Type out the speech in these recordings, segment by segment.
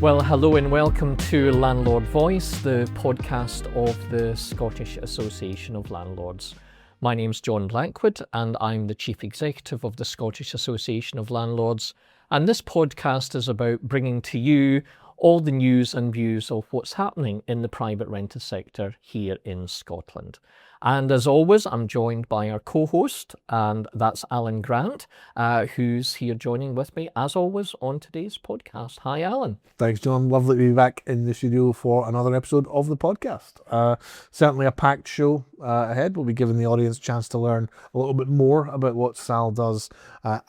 Well, hello and welcome to Landlord Voice, the podcast of the Scottish Association of Landlords. My name's John Blackwood and I'm the Chief Executive of the Scottish Association of Landlords. And this podcast is about bringing to you all the news and views of what's happening in the private rented sector here in Scotland. And as always, I'm joined by our co-host, and that's Alan Grant, who's here joining with me, as always, on today's podcast. Hi, Alan. Thanks, John. Lovely to be back in the studio for another episode of the podcast. Certainly a packed show ahead. We'll be giving the audience a chance to learn a little bit more about what SAL does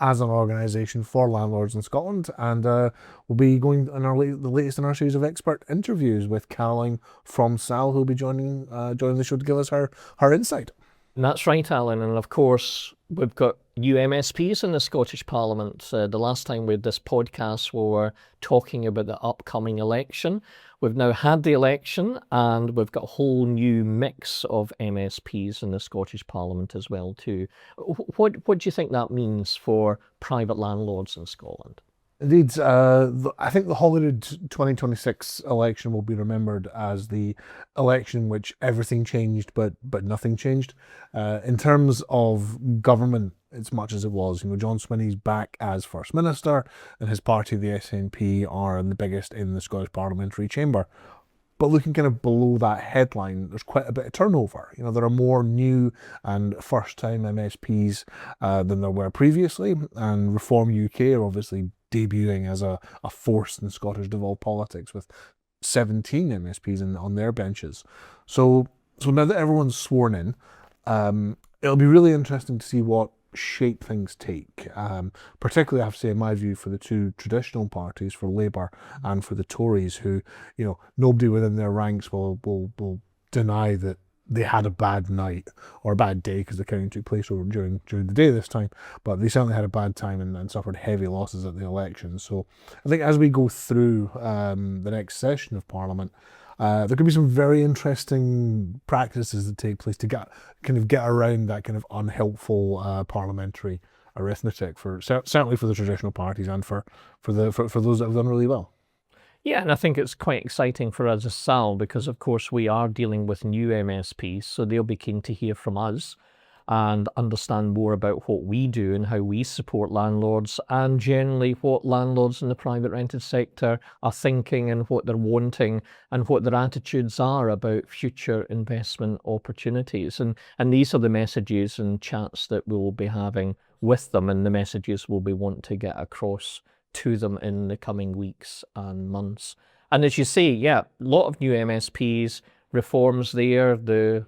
as an organisation for landlords in Scotland. And we'll be going on the latest in our series of expert interviews with Caroline from SAL, who'll be joining the show to give us her insight. And that's right, Alan. And of course, we've got new MSPs in the Scottish Parliament. The last time we had this podcast, we were talking about the upcoming election. We've now had the election and we've got a whole new mix of MSPs in the Scottish Parliament as well too. What do you think that means for private landlords in Scotland? Indeed, I think the Holyrood 2026 election will be remembered as the election in which everything changed, but nothing changed. In terms of government, it's much as it was. John Swinney's back as First Minister, and his party, the SNP, are the biggest in the Scottish Parliamentary Chamber. But looking kind of below that headline, there's quite a bit of turnover. There are more new and first-time MSPs than there were previously, and Reform UK are obviously debuting as a force in Scottish devolved politics with 17 MSPs on their benches. So now that everyone's sworn in, it'll be really interesting to see what shape things take. Particularly, I have to say, in my view, for the two traditional parties, for Labour and for the Tories, who, nobody within their ranks will deny that they had a bad night or a bad day, because the counting took place during the day this time, but they certainly had a bad time and suffered heavy losses at the election. So I think as we go through the next session of Parliament, there could be some very interesting practices that take place to get around that kind of unhelpful parliamentary arithmetic, certainly for the traditional parties and for those that have done really well. Yeah, and I think it's quite exciting for us as SAL because, of course, we are dealing with new MSPs, so they'll be keen to hear from us and understand more about what we do and how we support landlords, and generally what landlords in the private rented sector are thinking and what they're wanting and what their attitudes are about future investment opportunities. And these are the messages and chats that we will be having with them, and the messages we'll be wanting to get across to them in the coming weeks and months. And as you say, yeah, a lot of new MSPs, reforms there, the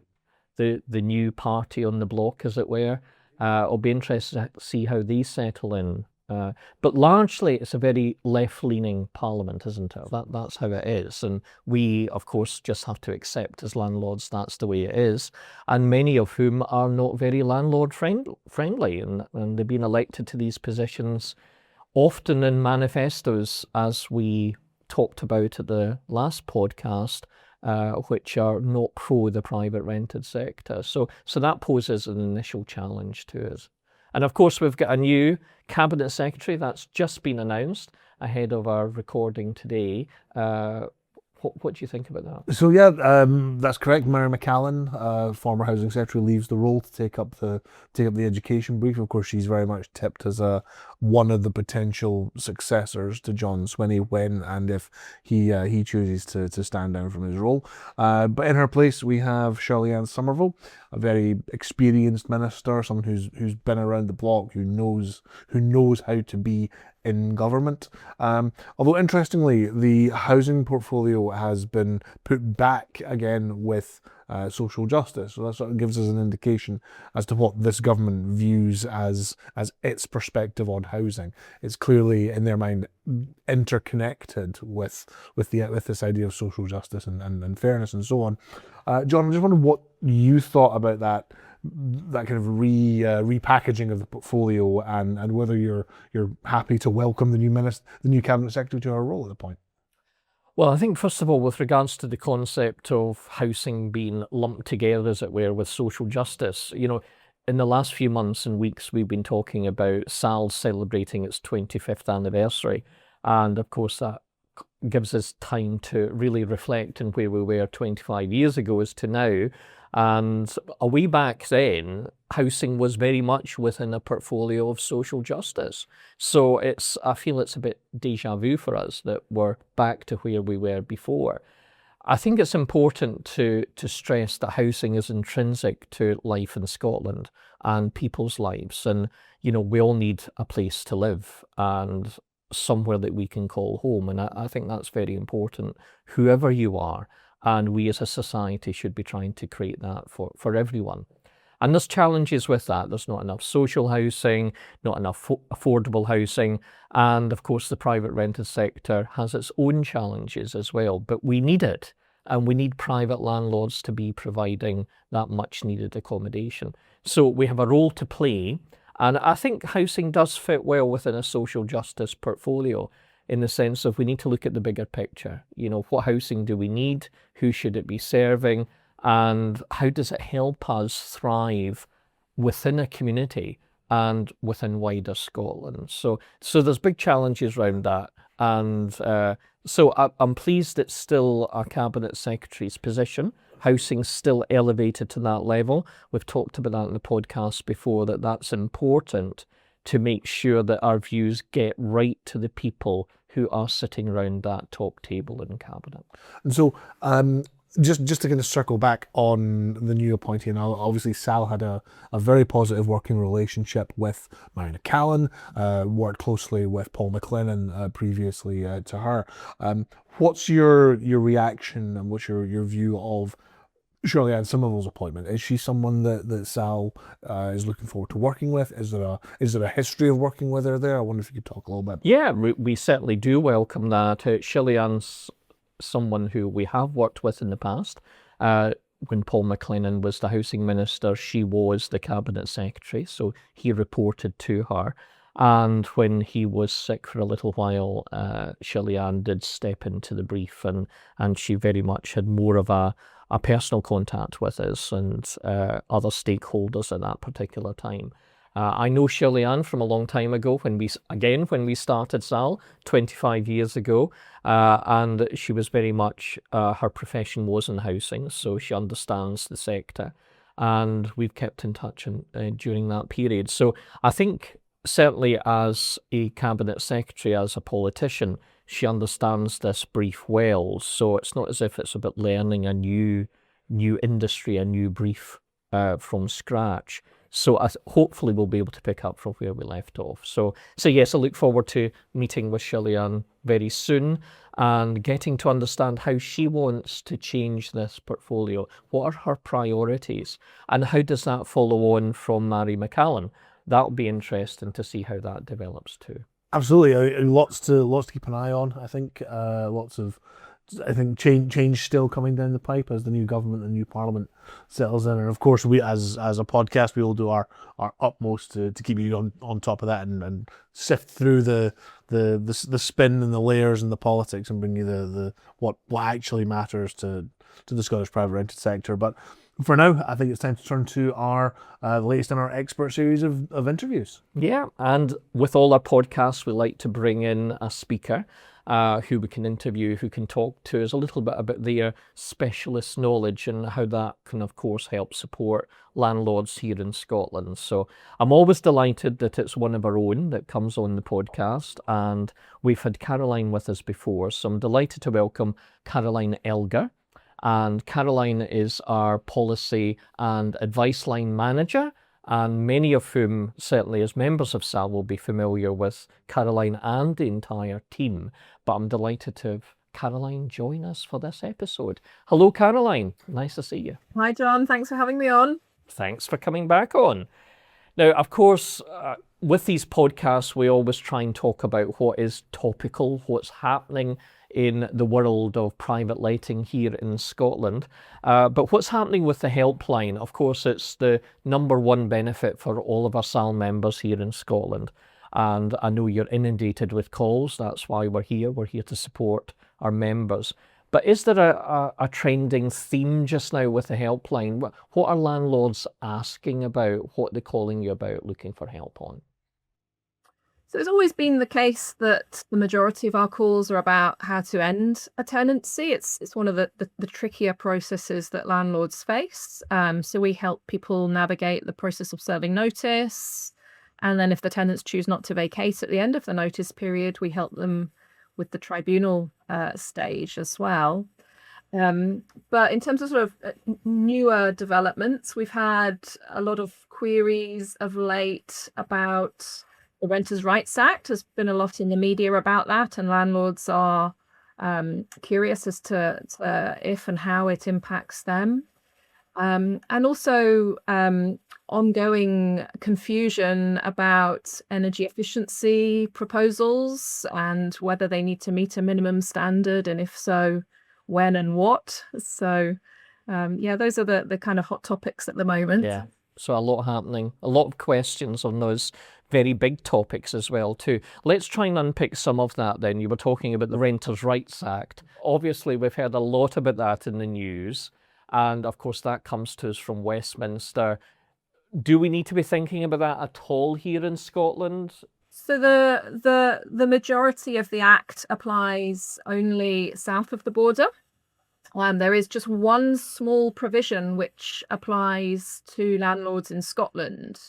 new party on the block, as it were. It'll be interesting to see how they settle in. But largely, it's a very left-leaning parliament, isn't it? That's how it is. And we, of course, just have to accept as landlords that's the way it is. And many of whom are not very landlord-friendly. And they've been elected to these positions often in manifestos, as we talked about at the last podcast, which are not pro the private rented sector. So that poses an initial challenge to us. And of course, we've got a new Cabinet Secretary that's just been announced ahead of our recording today. What do you think about that? So yeah, that's correct. Mary McCallan, former Housing Secretary, leaves the role to take up the education brief. Of course, she's very much tipped as one of the potential successors to John Swinney when and if he chooses to stand down from his role. But in her place, we have Shirley-Ann Somerville, a very experienced minister, someone who's been around the block, who knows how to be in government. Although interestingly, the housing portfolio has been put back again with social justice. So that sort of gives us an indication as to what this government views as its perspective on housing. It's clearly, in their mind, interconnected with this idea of social justice and fairness and so on. John, I just wondered what you thought about that kind of repackaging of the portfolio, and whether you're happy to welcome the new cabinet secretary to her role at the point. Well, I think first of all, with regards to the concept of housing being lumped together, as it were, with social justice, in the last few months and weeks, we've been talking about SAL celebrating its 25th anniversary. And of course, that gives us time to really reflect on where we were 25 years ago as to now. And a way back then, housing was very much within a portfolio of social justice. So I feel it's a bit deja vu for us that we're back to where we were before. I think it's important to stress that housing is intrinsic to life in Scotland and people's lives. And, we all need a place to live and somewhere that we can call home. And I think that's very important, whoever you are. And we as a society should be trying to create that for everyone. And there's challenges with that. There's not enough social housing, not enough affordable housing. And of course, the private rented sector has its own challenges as well. But we need it. And we need private landlords to be providing that much needed accommodation. So we have a role to play. And I think housing does fit well within a social justice portfolio, in the sense of we need to look at the bigger picture. What housing do we need? Who should it be serving? And how does it help us thrive within a community and within wider Scotland? So there's big challenges around that. And so I'm pleased it's still our Cabinet Secretary's position. Housing's still elevated to that level. We've talked about that in the podcast before, that's important to make sure that our views get right to the people who are sitting around that top table in Cabinet. And so just to kind of circle back on the new appointee, and obviously Sal had a very positive working relationship with Mary Callan, worked closely with Paul McLennan previously to her. What's your reaction and what's your view of Shirley Ann Somerville's appointment? Is she someone that Sal is looking forward to working with? Is there a history of working with her there? I wonder if you could talk a little bit. Yeah, we certainly do welcome that. Shirley Ann's someone who we have worked with in the past. When Paul McLennan was the housing minister, she was the Cabinet Secretary, so he reported to her. And when he was sick for a little while, Shirley Ann did step into the brief, and she very much had more of a personal contact with us and other stakeholders at that particular time. I know Shirley Ann from a long time ago when we started Sal 25 years ago, and she was very much, her profession was in housing, so she understands the sector, and we've kept in touch during that period. So I think certainly as a Cabinet Secretary, as a politician, she understands this brief well. So it's not as if it's about learning a new industry, a new brief from scratch. So hopefully we'll be able to pick up from where we left off. So yes, I look forward to meeting with Shirley Ann very soon and getting to understand how she wants to change this portfolio. What are her priorities? And how does that follow on from Mary McCallan? That'll be interesting to see how that develops too. Absolutely, lots to keep an eye on. I think change still coming down the pipe as the new government and new parliament settles in. And of course, we as a podcast, we will do our utmost to keep you on top of that and sift through the spin and the layers and the politics and bring you the what actually matters to the Scottish private rented sector. But for now, I think it's time to turn to our latest in our expert series of interviews. Yeah, and with all our podcasts, we like to bring in a speaker who we can interview, who can talk to us a little bit about their specialist knowledge and how that can, of course, help support landlords here in Scotland. So I'm always delighted that it's one of our own that comes on the podcast, and we've had Caroline with us before, so I'm delighted to welcome Caroline Elgar. And Caroline is our policy and advice line manager, and many of whom, certainly as members of SAL, will be familiar with Caroline and the entire team. But I'm delighted to have Caroline join us for this episode. Hello, Caroline. Nice to see you. Hi, John. Thanks for having me on. Thanks for coming back on. Now, of course, with these podcasts, we always try and talk about what is topical, what's happening in the world of private letting here in Scotland. But what's happening with the helpline? Of course, it's the number one benefit for all of our SAL members here in Scotland. And I know you're inundated with calls. That's why we're here. We're here to support our members. But is there a trending theme just now with the helpline? What are landlords asking about? What are they calling you about, looking for help on? So it's always been the case that the majority of our calls are about how to end a tenancy. It's one of the trickier processes that landlords face. So we help people navigate the process of serving notice. And then if the tenants choose not to vacate at the end of the notice period, we help them with the tribunal stage as well. But in terms of sort of newer developments, we've had a lot of queries of late about the Renters' Rights Act. There's been a lot in the media about that, and landlords are curious as to if and how it impacts them. And also ongoing confusion about energy efficiency proposals and whether they need to meet a minimum standard, and if so, when and what. So those are the kind of hot topics at the moment. Yeah, so a lot happening, a lot of questions on those very big topics as well too. Let's try and unpick some of that then. You were talking about the Renters' Rights Act. Obviously, we've heard a lot about that in the news, and of course that comes to us from Westminster. Do we need to be thinking about that at all here in Scotland? So the majority of the Act applies only south of the border. There is just one small provision which applies to landlords in Scotland,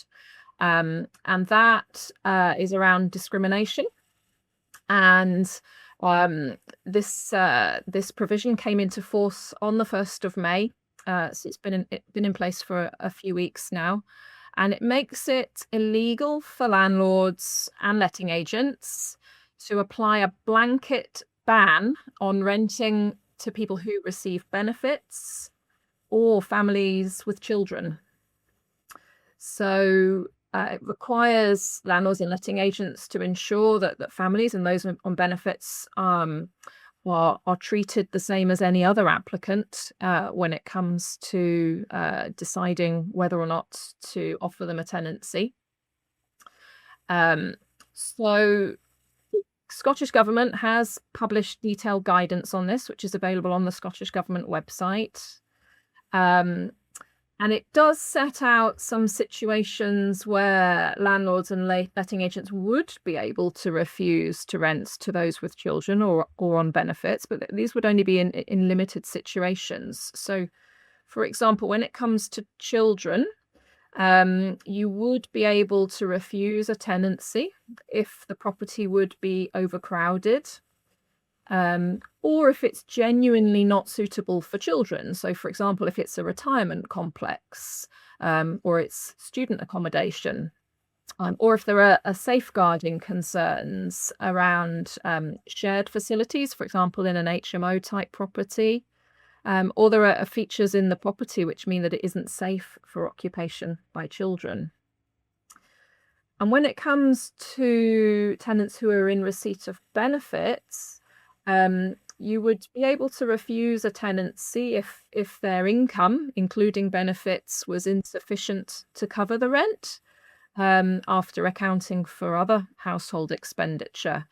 and that is around discrimination. And this provision came into force on the 1st of May. So it's been in place for a few weeks now. And it makes it illegal for landlords and letting agents to apply a blanket ban on renting to people who receive benefits or families with children. So it requires landlords and letting agents to ensure that families and those on benefits are treated the same as any other applicant when it comes to deciding whether or not to offer them a tenancy. So the Scottish Government has published detailed guidance on this, which is available on the Scottish Government website. And it does set out some situations where landlords and letting agents would be able to refuse to rent to those with children or on benefits, but these would only be in limited situations. So, for example, when it comes to children, you would be able to refuse a tenancy if the property would be overcrowded, or if it's genuinely not suitable for children. So, for example, if it's a retirement complex, or it's student accommodation, or if there are safeguarding concerns around shared facilities, for example, in an HMO type property, or there are features in the property which mean that it isn't safe for occupation by children. And when it comes to tenants who are in receipt of benefits, you would be able to refuse a tenancy if their income, including benefits, was insufficient to cover the rent, after accounting for other household expenditure.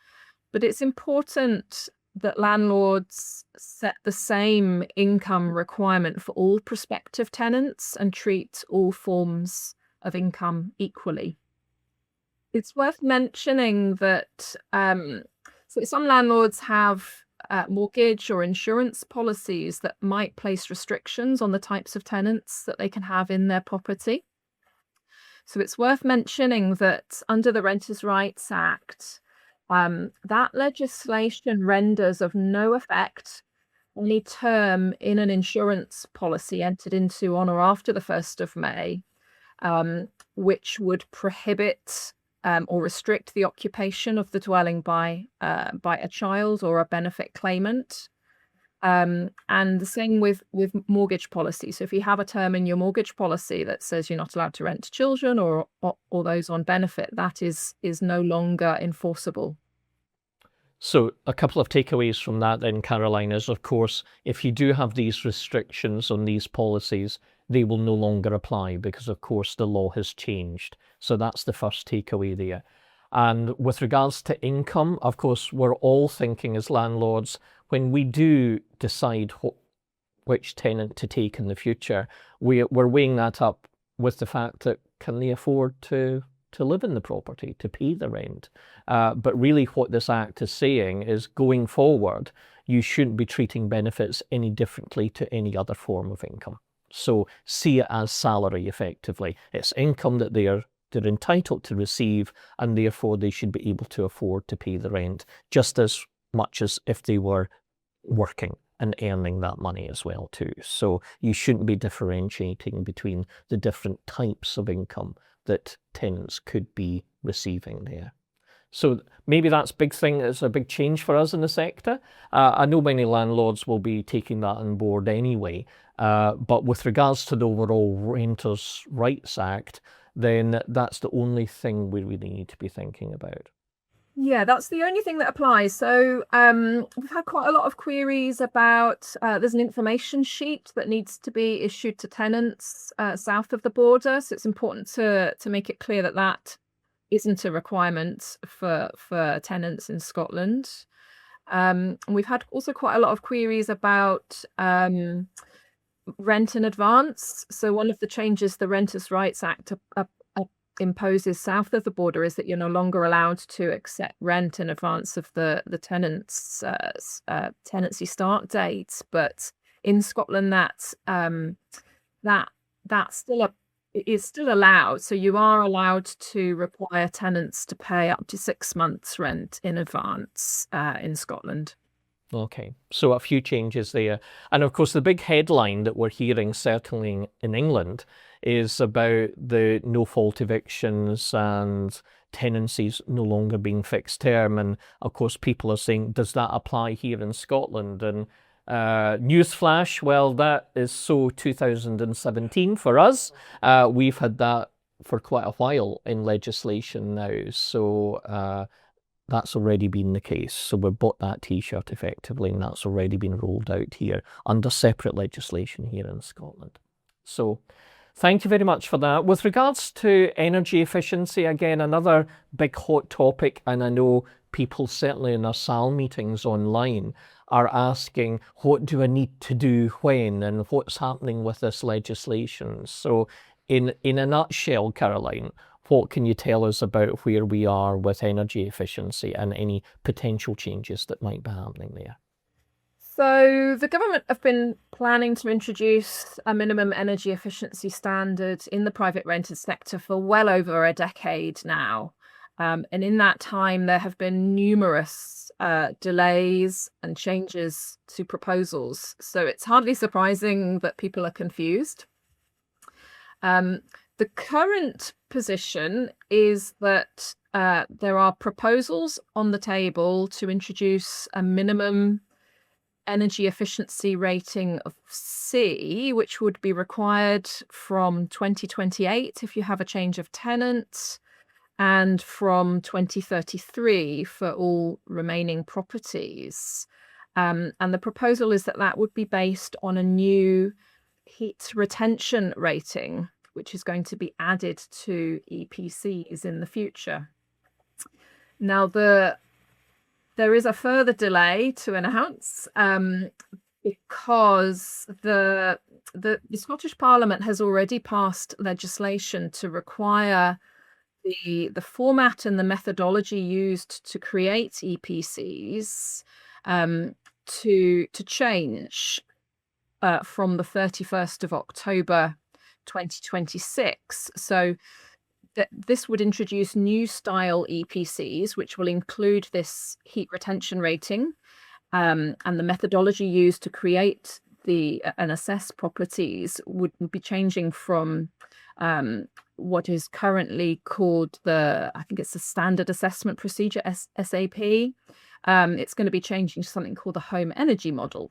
But it's important that landlords set the same income requirement for all prospective tenants and treat all forms of income equally. It's worth mentioning that so some landlords have mortgage or insurance policies that might place restrictions on the types of tenants that they can have in their property. So it's worth mentioning that under the Renters' Rights Act, that legislation renders of no effect any term in an insurance policy entered into on or after the 1st of May, which would prohibit or restrict the occupation of the dwelling by a child or a benefit claimant. And the same with mortgage policy. So if you have a term in your mortgage policy that says you're not allowed to rent to children or those on benefit, that is no longer enforceable. So a couple of takeaways from that then, Caroline, is of course, if you do have these restrictions on these policies, they will no longer apply because of course the law has changed. So that's the first takeaway there. And with regards to income, of course, we're all thinking as landlords, when we do decide which tenant to take in the future, we're weighing that up with the fact that can they afford to to live in the property, to pay the rent. But really what this Act is saying is going forward, you shouldn't be treating benefits any differently to any other form of income. So see it as salary effectively. It's income that they're entitled to receive, and therefore they should be able to afford to pay the rent just as much as if they were working and earning that money as well too. So you shouldn't be differentiating between the different types of income that tenants could be receiving there. So maybe that's big thing. It's a big change for us in the sector. I know many landlords will be taking that on board anyway. But with regards to the overall Renters' Rights Act, then that's the only thing we really need to be thinking about. Yeah, that's the only thing that applies. So we've had quite a lot of queries about there's an information sheet that needs to be issued to tenants south of the border. So it's important to make it clear that that isn't a requirement for tenants in Scotland. And we've had also quite a lot of queries about rent in advance. So one of the changes the Renters' Rights Act imposes south of the border is that you're no longer allowed to accept rent in advance of the tenant's tenancy start date. But in Scotland, that's still allowed. So you are allowed to require tenants to pay up to 6 months' rent in advance in Scotland. Okay, so a few changes there. And of course, the big headline that we're hearing, certainly in England, is about the no-fault evictions and tenancies no longer being fixed term. And of course, people are saying, does that apply here in Scotland? And newsflash, well, that is so 2017 for us. We've had that for quite a while in legislation now. So that's already been the case. So we've bought that T-shirt effectively, and that's already been rolled out here under separate legislation here in Scotland. So thank you very much for that. With regards to energy efficiency, again, another big hot topic, and I know people certainly in our SAL meetings online are asking, what do I need to do when, and what's happening with this legislation? So in a nutshell, Caroline, what can you tell us about where we are with energy efficiency and any potential changes that might be happening there? So the government have been planning to introduce a minimum energy efficiency standard in the private rented sector for well over a decade now. And in that time, there have been numerous delays and changes to proposals. So it's hardly surprising that people are confused. The current position is that there are proposals on the table to introduce a minimum energy efficiency rating of C, which would be required from 2028 if you have a change of tenant, and from 2033 for all remaining properties. And the proposal is that that would be based on a new heat retention rating, which is going to be added to EPCs in the future. Now, there is a further delay to announce because the Scottish Parliament has already passed legislation to require the format and the methodology used to create EPCs to change from the 31st of October 2026. So this would introduce new style EPCs, which will include this heat retention rating, and the methodology used to create and assess properties would be changing from what is currently called I think it's the Standard Assessment Procedure, SAP. It's going to be changing to something called the Home Energy Model.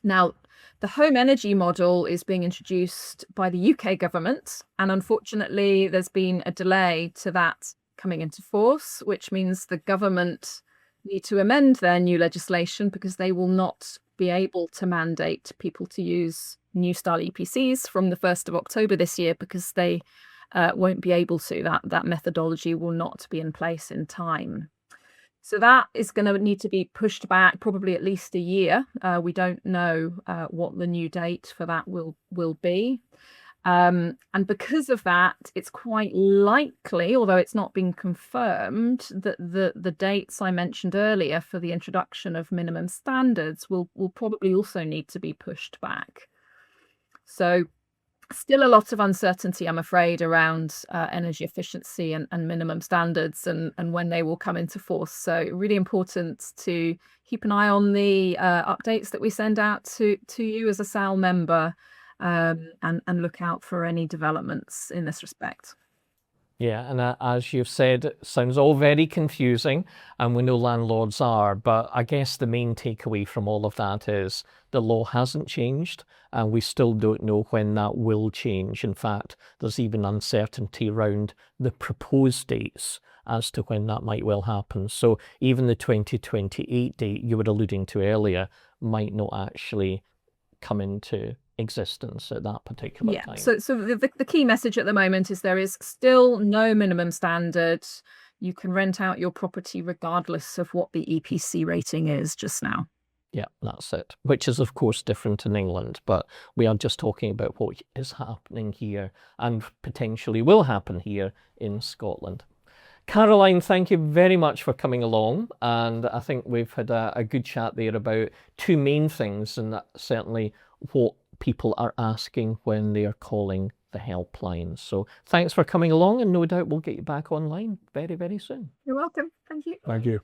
Now, the Home Energy Model is being introduced by the UK government, and unfortunately there's been a delay to that coming into force, which means the government need to amend their new legislation because they will not be able to mandate people to use new style EPCs from the 1st of October this year because they won't be able to. That methodology will not be in place in time. So that is going to need to be pushed back probably at least a year. We don't know what the new date for that will be. And because of that, it's quite likely, although it's not been confirmed, that the dates I mentioned earlier for the introduction of minimum standards will probably also need to be pushed back. So still a lot of uncertainty, I'm afraid, around energy efficiency and minimum standards and when they will come into force. So really important to keep an eye on the updates that we send out to you as a SAL member, and look out for any developments in this respect. Yeah, and as you've said, it sounds all very confusing, and we know landlords are, but I guess the main takeaway from all of that is the law hasn't changed, and we still don't know when that will change. In fact, there's even uncertainty around the proposed dates as to when that might well happen. So even the 2028 date you were alluding to earlier might not actually come into existence at that particular time. So the key message at the moment is there is still no minimum standard. You can rent out your property regardless of what the EPC rating is just now. Yeah, that's it. Which is, of course, different in England, but we are just talking about what is happening here and potentially will happen here in Scotland. Caroline, thank you very much for coming along, and I think we've had a good chat there about two main things, and that's certainly what people are asking when they are calling the helpline. So thanks for coming along, and no doubt we'll get you back online very, very soon. You're welcome. Thank you. Thank you.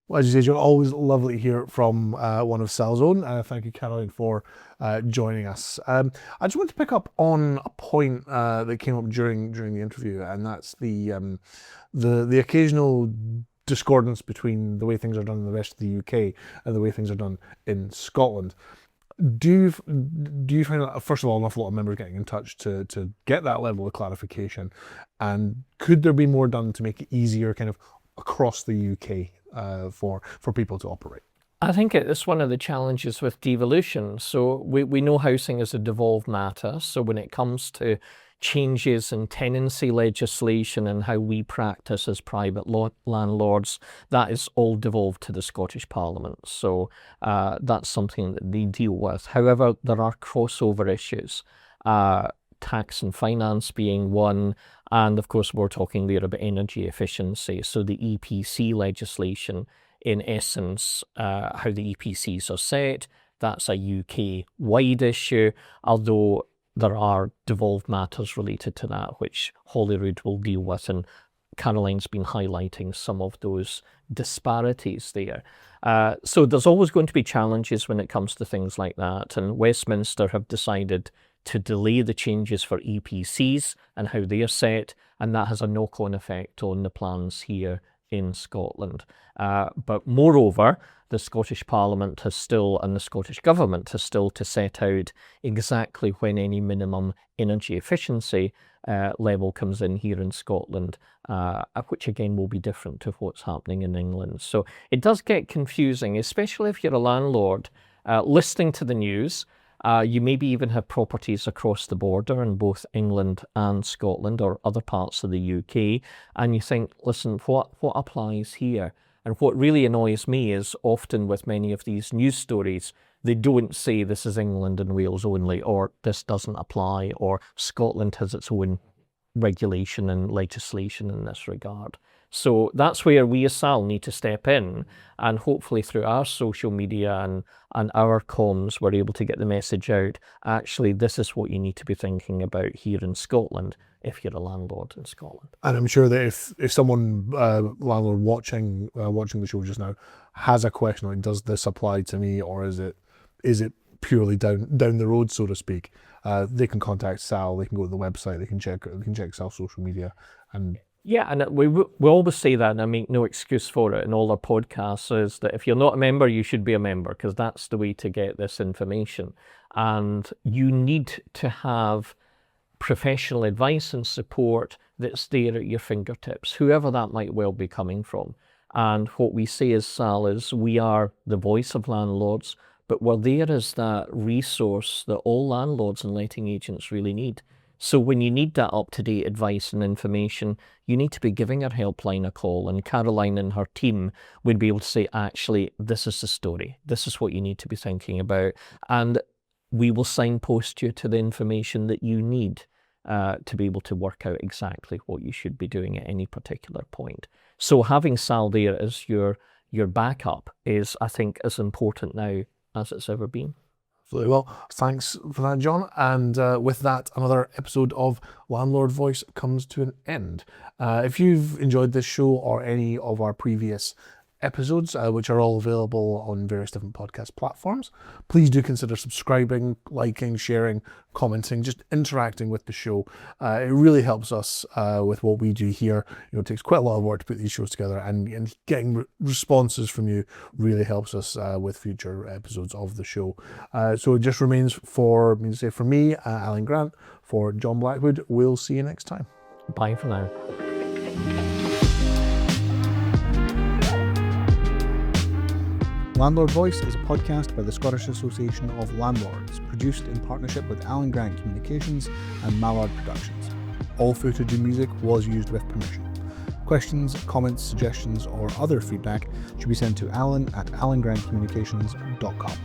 Well, as you said, you're always lovely to hear from one of SAL's own. Thank you, Caroline, for joining us. I just want to pick up on a point that came up during the interview, and that's the occasional discordance between the way things are done in the rest of the UK and the way things are done in Scotland. Do you find that, first of all, an awful lot of members getting in touch to get that level of clarification, and could there be more done to make it easier kind of across the UK for people to operate? I think it's one of the challenges with devolution. So we know housing is a devolved matter. So when it comes to changes in tenancy legislation and how we practice as private landlords, that is all devolved to the Scottish Parliament. So that's something that they deal with. However, there are crossover issues, tax and finance being one, and of course we're talking there about energy efficiency. So the EPC legislation, in essence, how the EPCs are set, that's a UK-wide issue, although there are devolved matters related to that, which Holyrood will deal with, and Caroline's been highlighting some of those disparities there. So there's always going to be challenges when it comes to things like that, and Westminster have decided to delay the changes for EPCs and how they are set, and that has a knock-on effect on the plans here in Scotland. But moreover, the Scottish Parliament has still, and the Scottish Government has still to set out exactly when any minimum energy efficiency level comes in here in Scotland, which again will be different to what's happening in England. So it does get confusing, especially if you're a landlord listening to the news. You maybe even have properties across the border in both England and Scotland or other parts of the UK, and you think, listen, what applies here? And what really annoys me is often with many of these news stories, they don't say this is England and Wales only, or this doesn't apply, or Scotland has its own regulation and legislation in this regard. So that's where we as SAL need to step in, and hopefully through our social media and our comms, we're able to get the message out. Actually, this is what you need to be thinking about here in Scotland if you're a landlord in Scotland. And I'm sure that if someone, landlord watching the show just now, has a question like, does this apply to me, or is it purely down the road, so to speak, they can contact SAL. They can go to the website. They can check SAL's social media. And yeah, and we always say that, and I make no excuse for it in all our podcasts, is that if you're not a member, you should be a member, because that's the way to get this information. And you need to have professional advice and support that's there at your fingertips, whoever that might well be coming from. And what we say as SAL is we are the voice of landlords, but we're there as that resource that all landlords and letting agents really need. So when you need that up-to-date advice and information, you need to be giving our helpline a call, and Caroline and her team would be able to say, actually, this is the story. This is what you need to be thinking about. And we will signpost you to the information that you need to be able to work out exactly what you should be doing at any particular point. So having Sal there as your backup is, I think, as important now as it's ever been. Absolutely. Well, thanks for that, John. And with that, another episode of Landlord Voice comes to an end. If you've enjoyed this show or any of our previous episodes, which are all available on various different podcast platforms, please do consider subscribing, liking, sharing, commenting, just interacting with the show. It really helps us with what we do here. It takes quite a lot of work to put these shows together, and getting responses from you really helps us with future episodes of the show. So it just remains for me to say, for me, Alan Grant, for John Blackwood, we'll see you next time. Bye for now. Landlord Voice is a podcast by the Scottish Association of Landlords, produced in partnership with Alan Grant Communications and Mallard Productions. All footage and music was used with permission. Questions, comments, suggestions, or other feedback should be sent to alan@alangrantcommunications.com.